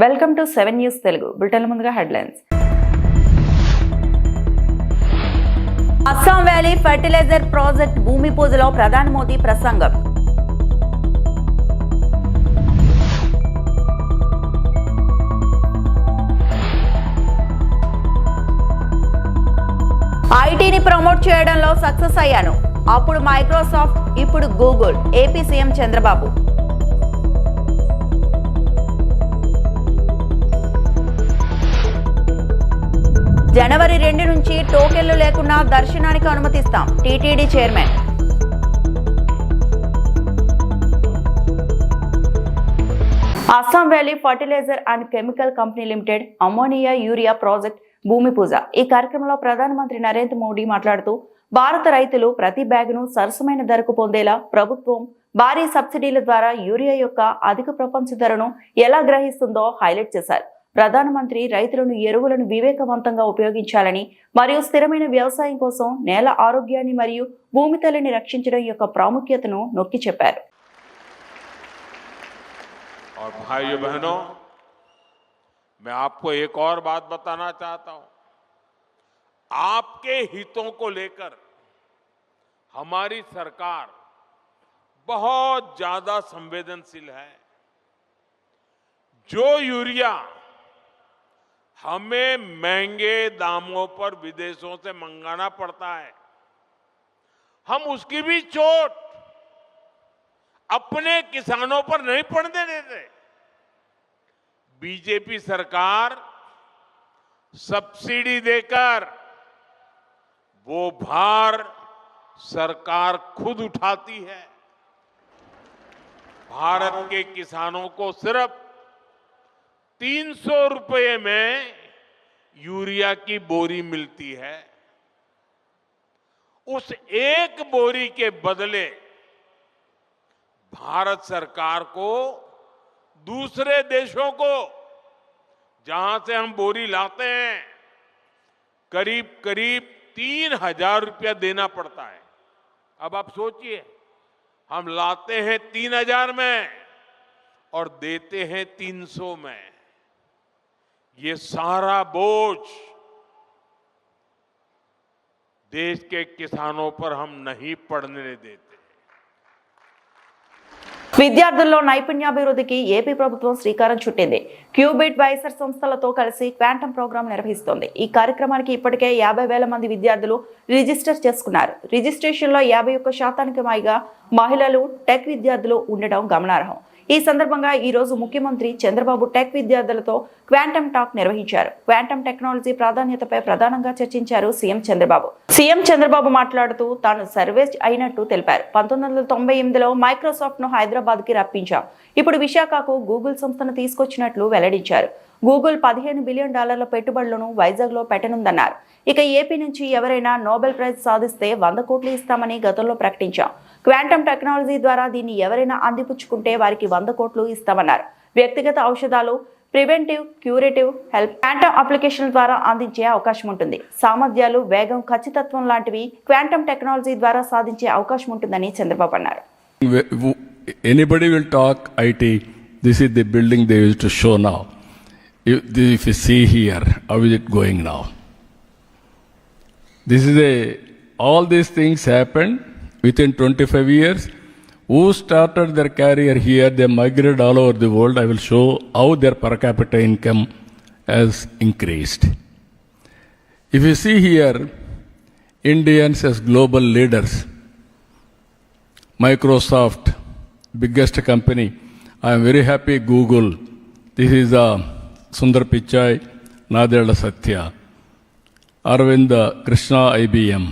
Welcome to 7 news Telugu. Bulletin ముందుగా headlines. Assam valley fertiliser project భూమి పూజలో ప్రధాని మోదీ ప్రసంగం. ఐటీని ప్రమోట్ చేయడంలో సక్సెస్ అయ్యాను. అప్పుడు మైక్రోసాఫ్ట్, ఇప్పుడు గూగుల్. AP CM Chandrababu. జనవరి 2 నుంచి టోకెన్లు లేకుండా దర్శనానికి అనుమతిస్తాం. TTD chairman. Assam valley fertiliser and chemical company limited ammonia urea project భూమి పూజ. ఈ కార్యక్రమంలో ప్రధానమంత్రి నరేంద్ర మోడీ మాట్లాడుతూ భారత రైతులు ప్రతి బ్యాగును సరసమైన ధరకు పొందేలా ప్రభుత్వం భారీ సబ్సిడీల ద్వారా యూరియా యొక్క అధిక ప్రపంచ ధరను ఎలా గ్రహిస్తుందో హైలైట్ చేశారు. ప్రధానమంత్రి రైతులను ఎరువులను వివేకవంతంగా ఉపయోగించాలని మరియు స్థిరమైన వ్యవసాయం కోసం నేల ఆరోగ్యాన్ని మరియు భూమి తల్లిని రక్షించడం యొక్క ప్రాముఖ్యతను నొక్కి చెప్పారు. और भाइयों बहनों, मैं आपको एक और बात बताना चाहता हूं. आपके हितों को लेकर हमारी सरकार बहुत ज्यादा संवेदनशील है. जो यूरिया हमें महंगे दामों पर विदेशों से मंगाना पड़ता है, हम उसकी भी चोट अपने किसानों पर नहीं पड़ने देते. बीजेपी सरकार सब्सिडी देकर वो भार सरकार खुद उठाती है. भारत के किसानों को सिर्फ 300 रुपए में यूरिया की बोरी मिलती है. उस एक बोरी के बदले भारत सरकार को दूसरे देशों को, जहां से हम बोरी लाते हैं, करीब करीब 3,000 रुपया देना पड़ता है. अब आप सोचिए, हम लाते हैं 3,000 में और देते हैं 300 में. ये सारा बोझ देश के किसानों पर हम नहीं पड़ने देते. విద్యార్థుల్లో నైపుణ్యాభివృద్ధికి ఏపీ ప్రభుత్వం శ్రీకారం చుట్టింది. క్యూబిట్ వైసర్ సంస్థలతో కలిసి క్వాంటమ్ ప్రోగ్రాం నిర్వహిస్తోంది. ఈ కార్యక్రమానికి ఇప్పటికే 50,000 మంది విద్యార్థులు రిజిస్టర్ చేసుకున్నారు. రిజిస్ట్రేషన్లో 51% పైగా మహిళలు, టెక్ విద్యార్థులు ఉండడం గమనార్హం. ఈ సందర్భంగా ఈ రోజు ముఖ్యమంత్రి చంద్రబాబు టెక్ విద్యార్థులతో క్వాంటమ్ టాక్ నిర్వహించారు. క్వాంటమ్ టెక్నాలజీ ప్రాధాన్యతపై ప్రధానంగా చర్చించారు సీఎం చంద్రబాబు. సీఎం చంద్రబాబు మాట్లాడుతూ తాను సర్వేస్ అయినట్టు తెలిపారు. 1998లో మైక్రోసాఫ్ట్ ను హైదరాబాద్ కి రప్పించాం. ఇప్పుడు విశాఖకు గూగుల్ సంస్థను తీసుకొచ్చినట్లు వెల్లడించారు. గూగుల్ $15 బిలియన్ పెట్టుబడులను వైజాగ్ లో పెట్టనుందన్నారు. ఇక ఏపీ నుంచి ఎవరైనా నోబెల్ ప్రైజ్ సాధిస్తే 100 కోట్లు ఇస్తామని గతంలో ప్రకటించాం. క్వాంటమ్ టెక్నాలజీ ద్వారా దీన్ని ఎవరైనా అందిపుచ్చుకుంటే వారికి 100 కోట్లు ఇస్తామన్నారు. వ్యక్తిగత ఔషధాలు, preventive, curative help quantum application ద్వారా అందించే అవకాశం ఉంటుంది. సామర్థ్యాలు, వేగం, ఖచ్చితత్వం లాంటివి క్వాంటమ్ టెక్నాలజీ ద్వారా సాధించే అవకాశం ఉంటుందని చంద్రబాబు అన్నారు. Anybody will talk IT. This is the building they used to show now. If you see here, how is it going now? This is all these things happened within 25 years. Who started their career here, they migrated all over the world. I will show how their per capita income has increased. If you see here, Indians as global leaders, Microsoft, biggest company. I am very happy Google. This is Sundar Pichai, Nadella Satya, Arvind Krishna IBM,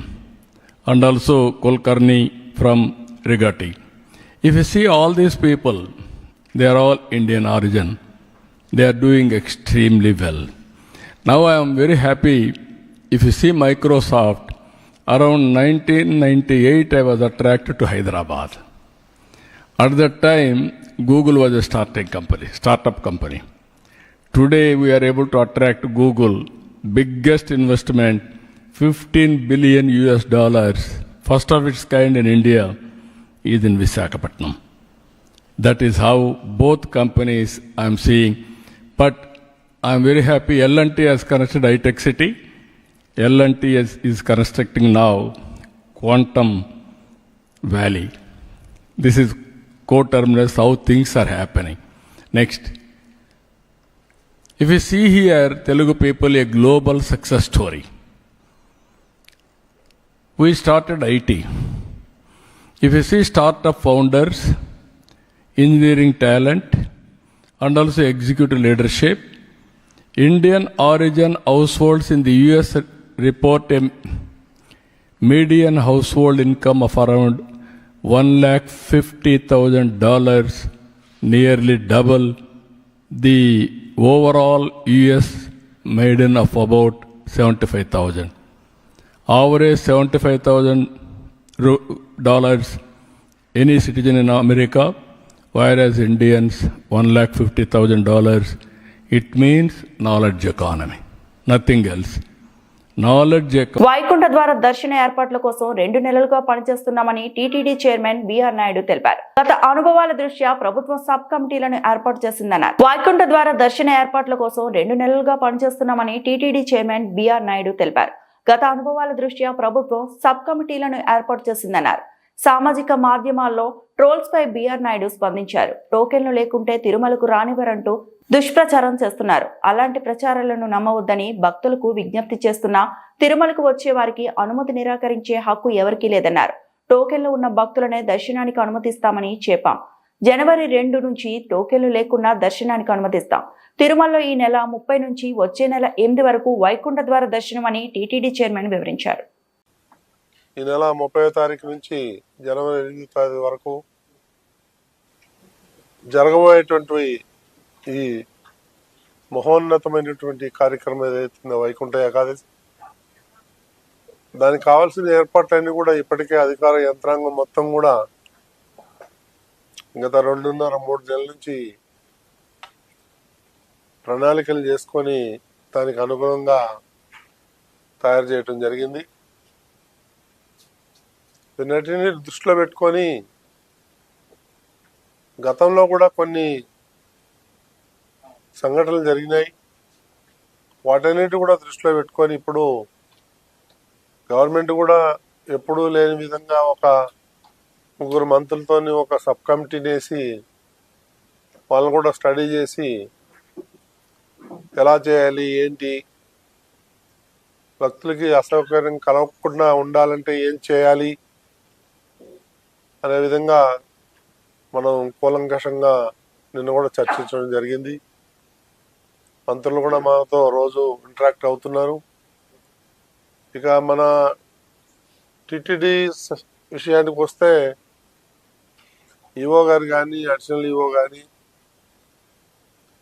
and also Kulkarni from Rigathi. If you see all these people, they are all Indian origin. They are doing extremely well. Now I am very happy. If you see Microsoft, around 1998 I was attracted to Hyderabad. At that time, Google was a startup company. Today we are able to attract Google, biggest investment, $15 billion, first of its kind in India, is in Visakhapatnam. That is how both companies I am seeing But I'm very happy L&T has constructed high-tech city. L&T is constructing now Quantum Valley. This is co-terminus, how things are happening. Next. If you see here, Telugu people, a global success story. We started IT. If you see startup founders, engineering talent, and also executive leadership, Indian origin households in the US report a median household income of around $150,000, nearly double the overall US median of about 75,000. Average $75,000 any citizen in America, whereas Indians $150,000. It means knowledge economy, nothing else. Knowledge economy. Vaikuntha ద్వార దర్శన ఏర్పాట్ల కోసం 2 నెలలుగా పనిచేస్తున్నామని TTD chairman BR Naidu తెలిపారు. గత అనుభవాల దృష్ట్యా ప్రభుత్వం సబ్ కమిటీలను ఏర్పాటు చేసిందన్నారు. వైకుంఠ ద్వార దర్శన ఏర్పాట్ల కోసం 2 నెలలుగా పనిచేస్తున్నామని టీటీడీ చైర్మన్ బిఆర్ నాయుడు తెలిపారు. గత అనుభవాల దృష్ట్యా ప్రభుత్వం సబ్ కమిటీలను ఏర్పాటు చేసిందన్నారు. సామాజిక మాధ్యమాల్లో ట్రోల్స్ పై బిఆర్ నాయుడు స్పందించారు. టోకెన్లు లేకుంటే తిరుమలకు రానివ్వరంటూ దుష్ప్రచారం చేస్తున్నారు. అలాంటి ప్రచారాలను నమ్మవద్దని భక్తులకు విజ్ఞప్తి చేస్తున్నా తిరుమలకు వచ్చే వారికి అనుమతి నిరాకరించే హక్కు ఎవరికీ లేదన్నారు. టోకెన్లు ఉన్న భక్తులనే దర్శనానికి అనుమతిస్తామని చెప్పాం. జనవరి 2 నుంచి టోకెన్లు లేకుండా దర్శనానికి అనుమతిస్తాం. తిరుమలలో ఈ నెల 30 నుంచి వచ్చే నెల 8 వరకు వైకుంఠ ద్వార దర్శనం అని టీటీడీ చైర్మన్ వివరించారు. ఈ నెల 30వ తారీఖు నుంచి జనవరి 8వ తారీఖు వరకు జరగబోయేటువంటి ఈ మహోన్నతమైనటువంటి కార్యక్రమం ఏదైతుందో వైకుంఠ ఏకాదశి, దానికి కావాల్సిన ఏర్పాట్లన్నీ కూడా ఇప్పటికే అధికార యంత్రాంగం మొత్తం కూడా గత 2.5-3 నెలల నుంచి ప్రణాళికలు చేసుకొని దానికి అనుగుణంగా తయారు చేయటం జరిగింది. వీటన్నిటిని దృష్టిలో పెట్టుకొని గతంలో కూడా కొన్ని సంఘటనలు జరిగినాయి. వాటన్నిటి కూడా దృష్టిలో పెట్టుకొని ఇప్పుడు గవర్నమెంట్ కూడా ఎప్పుడూ లేని విధంగా ఒక 3 మంత్రులతోని ఒక సబ్ కమిటీని వేసి వాళ్ళని కూడా స్టడీ చేసి ఎలా చేయాలి, ఏంటి, భక్తులకి అసౌకర్యం కలగకుండా ఉండాలంటే ఏం చేయాలి అనే విధంగా మనం కూలంకషంగా నిన్న కూడా చర్చించడం జరిగింది. మంత్రులు కూడా మనతో రోజు ఇంటరాక్ట్ అవుతున్నారు. ఇక మన టిటిడి విషయానికి వస్తే ఈఓ గారు కానీ, అడిషనల్ ఈఓ కానీ,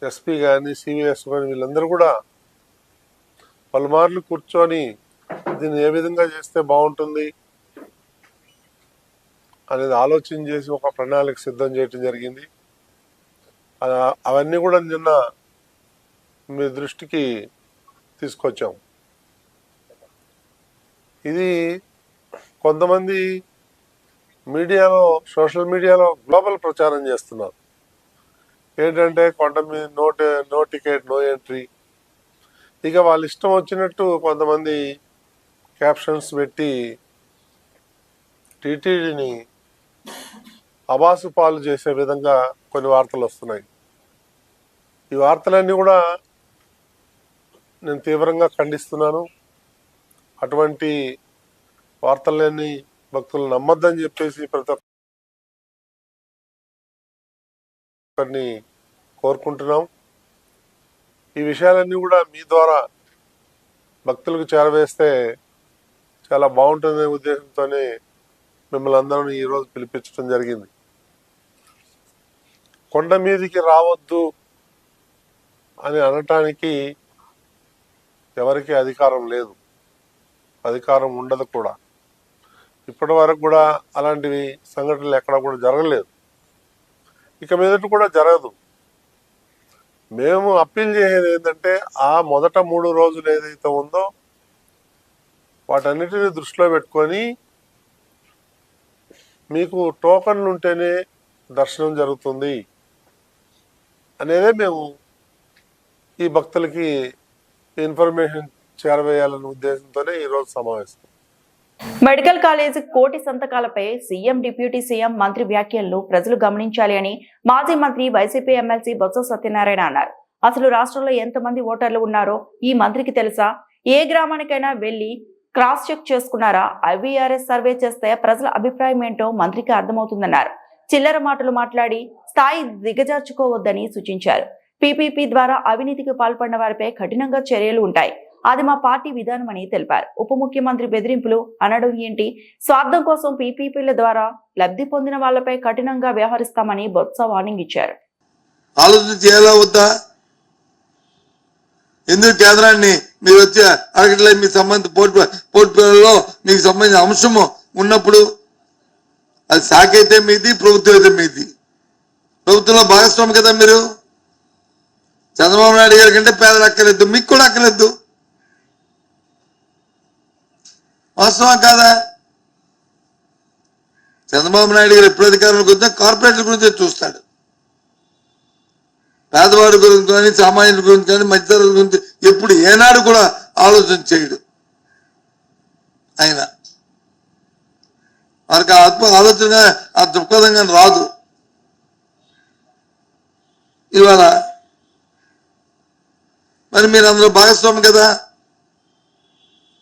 ఎస్పీ కానీ, సివిఎస్ కానీ వీళ్ళందరూ కూడా పలుమార్లు కూర్చొని దీన్ని ఏ విధంగా చేస్తే బాగుంటుంది అనేది ఆలోచన చేసి ఒక ప్రణాళిక సిద్ధం చేయటం జరిగింది. అవన్నీ కూడా నిన్న మీ దృష్టికి తీసుకొచ్చాం. ఇది కొంతమంది మీడియాలో, సోషల్ మీడియాలో గ్లోబల్ ప్రచారం చేస్తున్నారు. ఏంటంటే కొంత నో టికెట్ నో ఎంట్రీ. ఇక వాళ్ళ ఇష్టం వచ్చినట్టు కొంతమంది క్యాప్షన్స్ పెట్టి టీటీడీని అబాసు పాలు చేసే విధంగా కొన్ని వార్తలు వస్తున్నాయి. ఈ వార్తలన్నీ కూడా నేను తీవ్రంగా ఖండిస్తున్నాను. అటువంటి వార్తలన్నీ భక్తులు నమ్మొద్దని చెప్పేసి ప్రతి ఒక్కరిని కోరుకుంటున్నాం. ఈ విషయాలన్నీ కూడా మీ ద్వారా భక్తులకు చేరవేస్తే చాలా బాగుంటుందనే ఉద్దేశంతోనే మిమ్మల్ని అందరినీ ఈరోజు పిలిపించడం జరిగింది. కొండ మీదికి రావద్దు అని అనటానికి ఎవరికి అధికారం లేదు, అధికారం ఉండదు కూడా. ఇప్పటి వరకు కూడా అలాంటివి సంఘటనలు ఎక్కడ కూడా జరగలేదు, ఇక మీదట కూడా జరగదు. మేము అప్పీల్ చేసేది ఏంటంటే ఆ మొదట 3 రోజులు ఏదైతే ఉందో వాటన్నిటిని దృష్టిలో పెట్టుకొని మీకు టోకన్లు ఉంటేనే దర్శనం జరుగుతుంది అనేదే మేము ఈ భక్తులకి ఇన్ఫర్మేషన్ చేరవేయాలనే ఉద్దేశంతోనే ఈరోజు సమావేశం. మెడికల్ కాలేజ్ కోటి సంతకాలపై సీఎం, డిప్యూటీ సీఎం, మంత్రి వ్యాఖ్యలను ప్రజలు గమనించాలి అని మాజీ మంత్రి వైసీపీ ఎమ్మెల్సీ బొత్స సత్యనారాయణ అన్నారు. అసలు రాష్ట్రంలో ఎంతమంది ఓటర్లు ఉన్నారో ఈ మంత్రికి తెలుసా? ఏ గ్రామానికైనా వెళ్లి క్రాస్ చెక్ చేసుకున్నారా? IVRS సర్వే చేస్తే ప్రజల అభిప్రాయం ఏంటో మంత్రికి అర్థమవుతుందన్నారు. చిల్లర మాటలు మాట్లాడి స్థాయి దిగజార్చుకోవద్దని సూచించారు. PPP ద్వారా అవినీతికి పాల్పడిన వారిపై కఠినంగా చర్యలు ఉంటాయి. అది మా పార్టీ విధానమని తెలిపారు. ఉప ముఖ్యమంత్రి బెదిరింపులు అనడం ఏంటి? స్వార్థం కోసం PPPల ద్వారా లబ్ధి పొందిన వాళ్లపై కఠినంగా వ్యవహరిస్తామని బొత్స వార్నింగ్ ఇచ్చారు. ఆలోచన చేయాలా వద్దా? ఎందుకు కేంద్రాన్ని మీరు వచ్చి అడగట్లే? మీ సంబంధిత పోర్ట్ఫోలియోలో మీకు సంబంధించిన అంశము ఉన్నప్పుడు అది శాఖ అయితే మీది, ప్రభుత్వం అయితే మీది. ప్రభుత్వంలో భాగస్వామి కదా మీరు. చంద్రబాబు నాయుడు గారి కంటే పేదలు అక్కర్లేదు, మీకు కూడా అక్కర్లేదు. వాస్తవం కాదా? చంద్రబాబు నాయుడు గారు ఎప్పుడు అధికారంలోకి వచ్చినా కార్పొరేట్ల గురించే చూస్తాడు. పేదవాడి గురించి కానీ, సామాన్యుల గురించి కానీ, మధ్యతరగతి గురించి ఎప్పుడు ఏనాడు కూడా ఆలోచన చేయడు ఆయన. వారికి ఆలోచన ఆ దృక్పథంగా రాదు. ఇవాళ మరి మీరు అందులో భాగస్వామి కదా,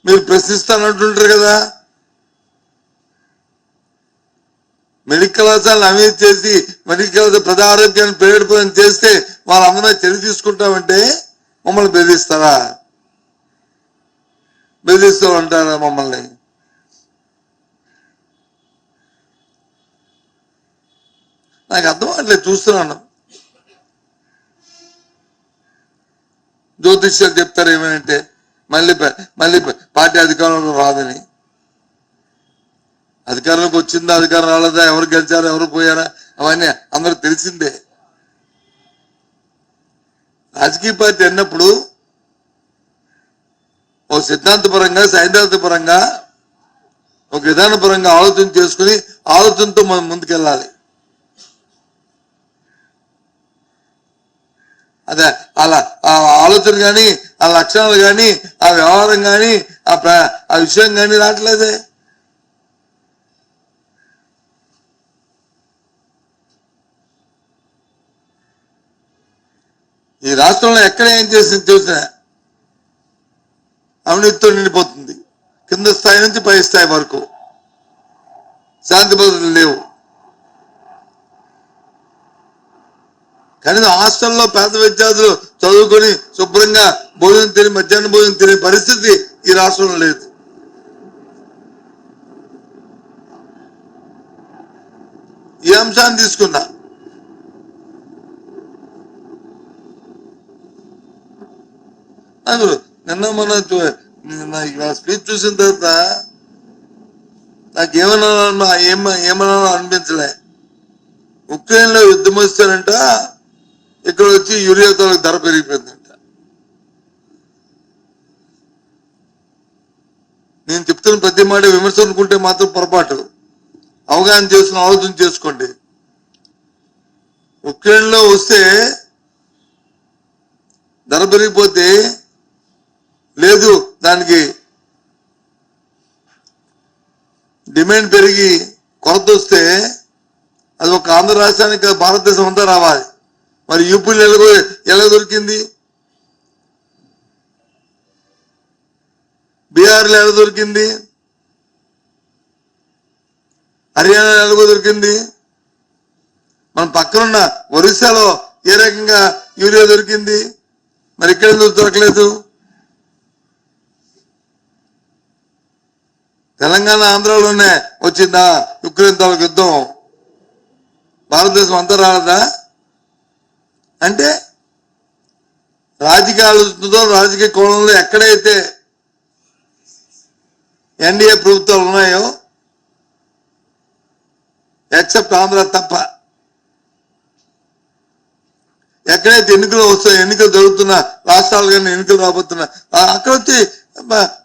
మీరు ప్రశ్నిస్తానంటుంటారు కదా. మెడికల్ కళాశాలను అవినీతి చేసి మెడికల్ కళాశాల ప్రజా ఆరోగ్యాన్ని ప్రేరేపణ చేస్తే వాళ్ళందరూ చర్య తీసుకుంటామంటే మమ్మల్ని బెదిరిస్తారా? బెదిరిస్తూ ఉంటారా మమ్మల్ని? నాకు అర్థం అట్లే చూస్తున్నాను. జ్యోతిష్యాలు చెప్తారు ఏమనంటే మళ్ళీ పార్టీ అధికారంలో రాదని. అధికారంలోకి వచ్చిందా, అధికారం రాలేదా, ఎవరు గెలిచారా, ఎవరు పోయారా, అవన్నీ అందరికి తెలిసిందే. రాజకీయ పార్టీ అన్నప్పుడు ఒక సిద్ధాంతపరంగా, సైద్ధాంతపరంగా, ఒక విధానపరంగా ఆలోచన చేసుకుని ఆలోచనతో మనం ముందుకెళ్ళాలి. అదే అలా ఆ ఆలోచన కానీ, ఆ లక్షణాలు కానీ, ఆ వ్యవహారం కానీ, ఆ విషయం కానీ రావట్లేదే. ఈ రాష్ట్రంలో ఎక్కడ ఏం చేసింది చూసినా అవినీతితో నిండిపోతుంది. కింద స్థాయి నుంచి పై స్థాయి వరకు శాంతి భద్రతలు లేవు. కనీసం హాస్టల్లో పేద విద్యార్థులు చదువుకొని శుభ్రంగా భోజనం తిని, మధ్యాహ్న భోజనం తినే పరిస్థితి ఈ రాష్ట్రంలో లేదు. ఈ అంశాన్ని తీసుకున్నా నిన్న మన స్పీచ్ చూసిన తర్వాత ఏమన్నా అనిపించలే. ఉక్రెయిన్ లో యుద్ధం వస్తారంట, ఇక్కడ వచ్చి యూరియా ధర పెరిగిపోయిందంట. నేను చెప్తున్న ప్రతి మాట విమర్శ అనుకుంటే మాత్రం పొరపాటు. అవగాహన చేసుకుని ఆలోచన చేసుకోండి. ఉక్రెయిన్ లో వస్తే ధర పెరిగిపోతే లేదు, దానికి డిమాండ్ పెరిగి కొరత వస్తే అది ఒక ఆంధ్ర రాష్ట్రానికి భారతదేశం అంతా రావాలి. మరి యూపీలో ఎలా దొరికింది? బీహార్లో ఎలా దొరికింది? హర్యానాలో ఎలా దొరికింది? మన పక్కనున్న ఒరిస్సాలో ఏ రకంగా యూరియా దొరికింది? మరి ఇక్కడ ఎందుకు దొరకలేదు? తెలంగాణ, ఆంధ్రాలోనే వచ్చిందా ఉక్రెయిన్ తాలూకు యుద్ధం? భారతదేశం అంతా రాలేదా? అంటే రాజకీయ ఆలోచనతో, రాజకీయ కోణంలో ఎక్కడైతే ఎన్డీఏ ప్రభుత్వాలు ఉన్నాయో, ఎక్సెప్ట్ ఆంధ్ర తప్ప, ఎక్కడైతే ఎన్నికలు వస్తాయో, ఎన్నికలు జరుగుతున్న రాష్ట్రాలు కానీ ఎన్నికలు రాబోతున్నా అక్కడ వచ్చి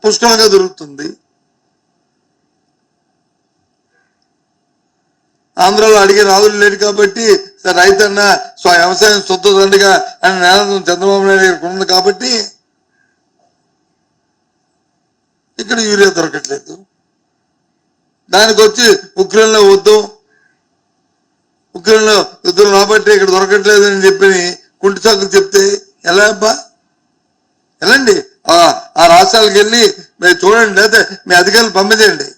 పుష్కలంగా దొరుకుతుంది. ఆంధ్రాలో అడిగే రాజులు లేడు కాబట్టి రైతన్న వ్యవసాయం సొంత దండిగా అని నేల చంద్రబాబు నాయుడు గారికి ఉంది కాబట్టి ఇక్కడ యూరియా దొరకట్లేదు. దానికి వచ్చి ఉక్రెయిన్లో వద్దు, ఉక్రెయిన్లో యుద్ధం రాబట్టి ఇక్కడ దొరకట్లేదు అని చెప్పి కుంటి సాకులు చెప్తే ఎలా అబ్బా? వెళ్ళండి ఆ రాష్ట్రాలకు వెళ్ళి మీరు చూడండి, లేదా మీ అధికారులు పంపించండి.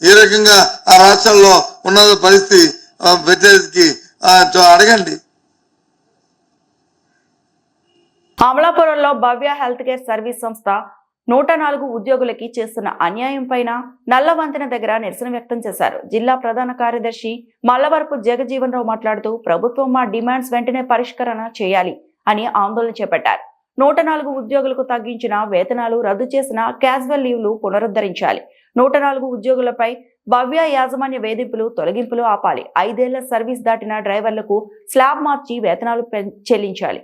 ఏ రకంగా ఆ రాష్ట్రాల్లో ఉన్న పరిస్థితి పెట్టేకి అడగండి. అమలాపురంలో భవ్య హెల్త్ కేర్ సర్వీస్ సంస్థ 104 ఉద్యోగులకి చేస్తున్న అన్యాయం పైన నల్లవంతెన దగ్గర నిరసన వ్యక్తం చేశారు. జిల్లా ప్రధాన కార్యదర్శి మల్లవరపు జగజీవన్ రావు మాట్లాడుతూ ప్రభుత్వం మా డిమాండ్స్ వెంటనే పరిష్కరణ చేయాలి అని ఆందోళన చేపట్టారు. 104 ఉద్యోగులకు తగ్గించిన వేతనాలు, రద్దు చేసిన క్యాజువల్ లీవ్లు పునరుద్ధరించాలి. 104 ఉద్యోగులపై భవ్య యాజమాన్య వేధింపులు, తొలగింపులు ఆపాలి. 5 ఏళ్ల సర్వీస్ దాటిన డ్రైవర్లకు స్లాబ్ మార్చి వేతనాలు చెల్లించాలి.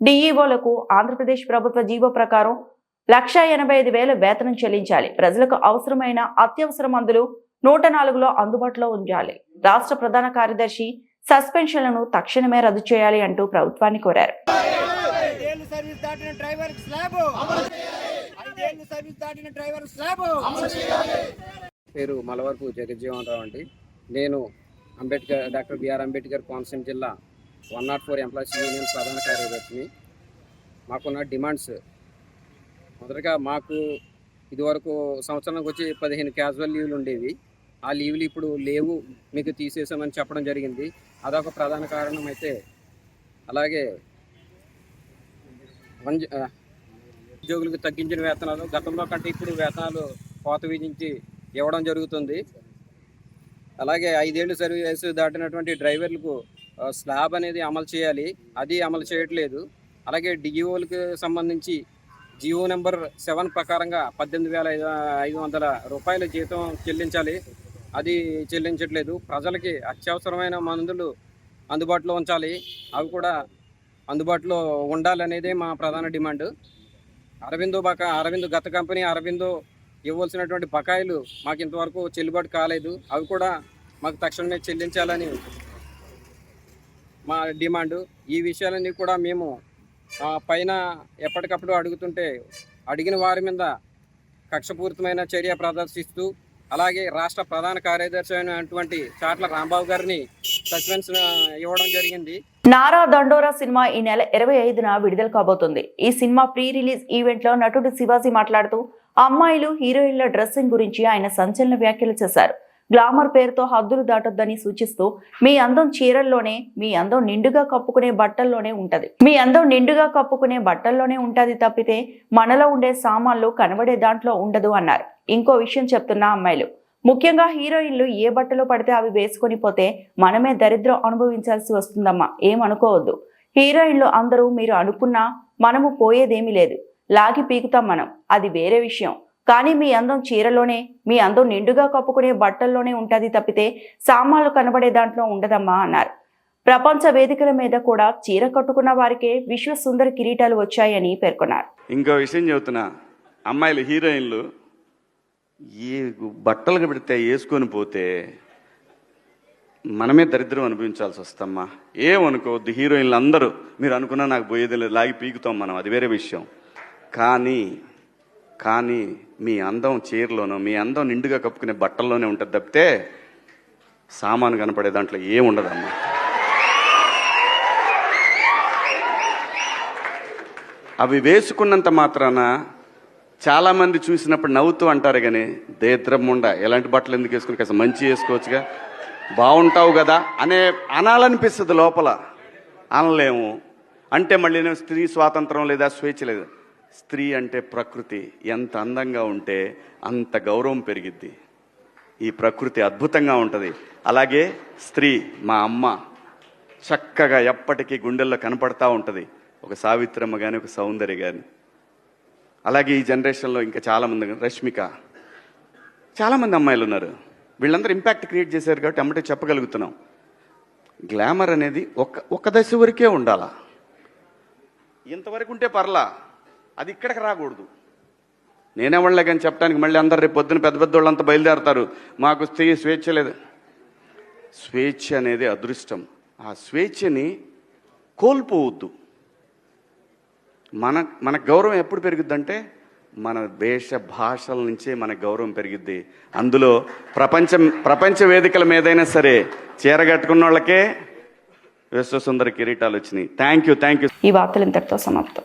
డిఈఓలకు ఆంధ్రప్రదేశ్ ప్రభుత్వ జీవో ప్రకారం 1,85,000 వేతనం చెల్లించాలి. ప్రజలకు అవసరమైన అత్యవసర మందులు 104లో అందుబాటులో ఉంచాలి. రాష్ట్ర ప్రధాన కార్యదర్శి సస్పెన్షన్లను తక్షణమే రద్దు చేయాలి అంటూ ప్రభుత్వాన్ని కోరారు. పేరు మలవరపు జగజ్జీవన్ రావు అండి. నేను డాక్టర్ బిఆర్ అంబేద్కర్ కోనసీమ జిల్లా 104 ఎంప్లాయీస్ యూనియన్ ప్రధాన కార్యదర్శిని. మాకున్న డిమాండ్స్, మొదటగా మాకు ఇదివరకు సంవత్సరానికి వచ్చి 15 క్యాజువల్ లీవ్లు ఉండేవి. ఆ లీవ్లు ఇప్పుడు లేవు, మీకు తీసేసామని చెప్పడం జరిగింది. అదొక ప్రధాన కారణం. అయితే అలాగే ఉద్యోగులకు తగ్గించిన వేతనాలు గతంలో కంటే ఇప్పుడు వేతనాలు కోత విధించి ఇవ్వడం జరుగుతుంది. అలాగే 5 ఏళ్ళు సర్వీస్ దాటినటువంటి డ్రైవర్లకు స్లాబ్ అనేది అమలు చేయాలి, అది అమలు చేయట్లేదు. అలాగే డిఈఓలకు సంబంధించి జియో నెంబర్ 7 ప్రకారంగా 18,500 రూపాయల జీతం చెల్లించాలి, అది చెల్లించట్లేదు. ప్రజలకి అత్యవసరమైన మందులు అందుబాటులో ఉంచాలి, అవి కూడా అందుబాటులో ఉండాలనేదే మా ప్రధాన డిమాండ్. అరవిందో గత కంపెనీ అరవిందో ఇవ్వాల్సినటువంటి బకాయిలు మాకు ఇంతవరకు చెల్లుబాటు కాలేదు, అవి కూడా మాకు తక్షణమే చెల్లించాలని మా డిమాండ్. ఈ విషయాలన్నీ కూడా మేము పైన ఎప్పటికప్పుడు అడుగుతుంటే అడిగిన వారి మీద కక్షపూరితమైన చర్య ప్రదర్శిస్తూ, అలాగే రాష్ట్ర ప్రధాన కార్యదర్శి అయినటువంటి చాట్ల రాంబాబు గారిని సస్పెన్షన్ ఇవ్వడం జరిగింది. నారా దండోరా సినిమా ఈ నెల 25న విడుదల కాబోతుంది. ఈ సినిమా ప్రీ రిలీజ్ ఈవెంట్ లో నటుడు శివాజీ మాట్లాడుతూ అమ్మాయిలు, హీరోయిన్ల డ్రెస్సింగ్ గురించి ఆయన సంచలన వ్యాఖ్యలు చేశారు. గ్లామర్ పేరుతో హద్దులు దాటొద్దని సూచిస్తూ మీ అందం చీరల్లోనే, మీ అందం నిండుగా కప్పుకునే బట్టల్లోనే ఉంటది తప్పితే మనలో ఉండే సామాన్లు కనబడే దాంట్లో ఉండదు అన్నారు. ఇంకో విషయం చెప్తున్నా అమ్మాయిలు, ముఖ్యంగా హీరోయిన్లు ఏ బట్టలు పడితే అవి వేసుకొని పోతే మనమే దరిద్రం అనుభవించాల్సి వస్తుందమ్మా, ఏమనుకోవద్దు. హీరోయిన్లు అందరూ మీరు అనుకున్నా మనము పోయేదేమీ లేదు, లాగి పీకుతాం మనం, అది వేరే విషయం. కానీ మీ అందం చీరలోనే, మీ అందం నిండుగా కప్పుకునే బట్టల్లోనే ఉంటది తప్పితే సామాన్లు కనబడే దాంట్లో ఉండదమ్మా అన్నారు. ప్రపంచ వేదికల మీద కూడా చీర కట్టుకున్న వారికే విశ్వ సుందర కిరీటాలు వచ్చాయని పేర్కొన్నారు. ఇంకో విషయం చెబుతున్నా, అమ్మాయిలు హీరోయిన్లు ఏ బట్టలు పెడితే వేసుకొని పోతే మనమే దరిద్రం అనుభవించాల్సి వస్తమ్మా, ఏమనుకోవద్దు. హీరోయిన్లు అందరూ మీరు అనుకున్నా నాకు పోయేది లేదు, లాగి పీకుతాం మనం, అది వేరే విషయం. కానీ మీ అందం చీరలోనో, మీ అందం నిండుగా కప్పుకునే బట్టల్లోనే ఉంటుంది తప్పితే సామాను కనపడే దాంట్లో ఏముండదమ్మా. అవి వేసుకున్నంత మాత్రాన చాలామంది చూసినప్పుడు నవ్వుతూ అంటారు, కానీ దేద్రముండ ఎలాంటి బట్టలు ఎందుకు వేసుకుని కాస్త మంచి వేసుకోవచ్చుగా, బాగుంటావు కదా అనాలనిపిస్తుంది, లోపల అనలేము. అంటే మళ్ళీ స్త్రీ స్వాతంత్రం లేదా, స్వేచ్ఛ లేదు. స్త్రీ అంటే ప్రకృతి, ఎంత అందంగా ఉంటే అంత గౌరవం పెరిగిద్ది. ఈ ప్రకృతి అద్భుతంగా ఉంటుంది. అలాగే స్త్రీ, మా అమ్మ చక్కగా ఎప్పటికీ గుండెల్లో కనపడతా ఉంటుంది, ఒక సావిత్రమ్మ కానీ, ఒక సౌందర్య కానీ. అలాగే ఈ జనరేషన్లో ఇంకా చాలామంది, రష్మిక, చాలామంది అమ్మాయిలు ఉన్నారు. వీళ్ళందరూ ఇంపాక్ట్ క్రియేట్ చేశారు కాబట్టి అమ్మటే చెప్పగలుగుతున్నాం. గ్లామర్ అనేది ఒక దశ వరకే ఉండాలా, ఇంతవరకు ఉంటే పర్లా, అది ఇక్కడికి రాకూడదు. నేనేవాళ్ళే కానీ చెప్పడానికి మళ్ళీ అందరు రేపు పొద్దున పెద్ద వాళ్ళంతా బయలుదేరతారు, మాకు స్వేచ్ఛ లేదు. స్వేచ్ఛ అనేది అదృష్టం. ఆ స్వేచ్ఛని కోల్పోవద్దు. మన గౌరవం ఎప్పుడు పెరుగుద్దంటే మన దేశ భాషల నుంచే మన గౌరవం పెరిగిద్ది. అందులో ప్రపంచ వేదికల మీదైనా సరే చీరగట్టుకున్న వాళ్ళకే విశ్వసుందర కిరీటాలు వచ్చినాయి. Thank you. ఈ వార్తలు ఇంతటితో సమాప్తం.